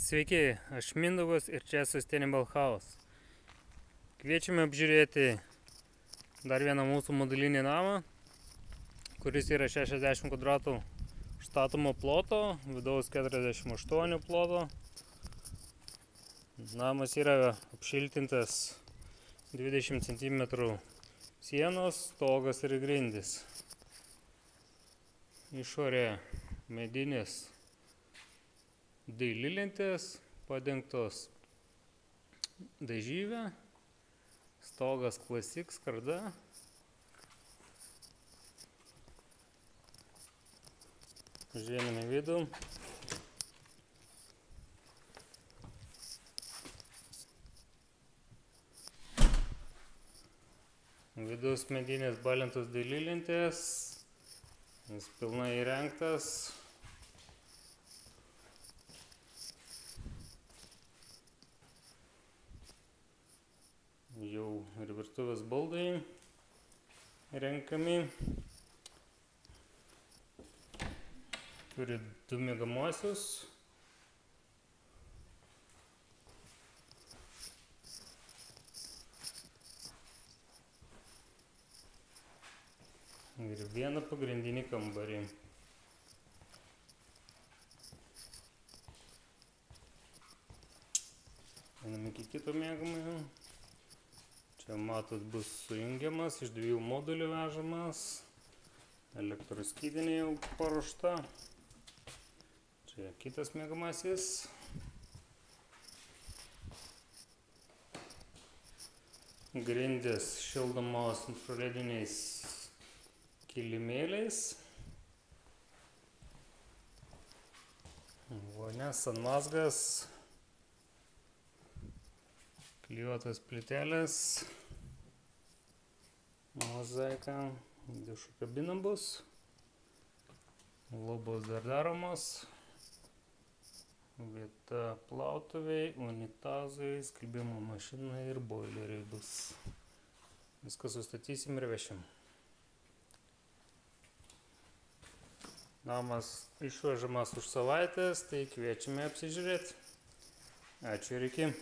Sveiki, aš Mindaugas ir čia Sustainable House. Kviečiame apžiūrėti dar vieną mūsų modulinį namą, kuris yra 60 kvadratų užstatomo ploto, vidaus 48 ploto. Namas yra apšiltintas 20 cm sienos, stogas ir grindys. Išorė medinės dailylentės, padengtos dažyve, stogas klasik skarda. Žiūrėjome vidų. Vidus medinės balintos dailylentės, jis pilnai įrengtas. Jau ir virtuvės baldai renkami. Turi 2 miegamuosius. Ir vieną pagrindinį kambarį. Einame iki kito miegamojo. Čia matot bus sujungiamas, iš 2 modulių vežamas. Elektros skydinė jau paruošta. Čia kitas miegamasis. Grindys šildomos infrarediniais kilimėliais. Vonia, sanmazgas. Klijuotas plytelės, mozaika, dušo kabina bus, lubos dar daromos, vieta plautuviai, unitazai, skalbimo mašinai ir boileriai bus. Viską sustatysim ir vešim. Namas išvežamas už savaitės, tai kviečiame apsižiūrėti. Ačiū ir iki.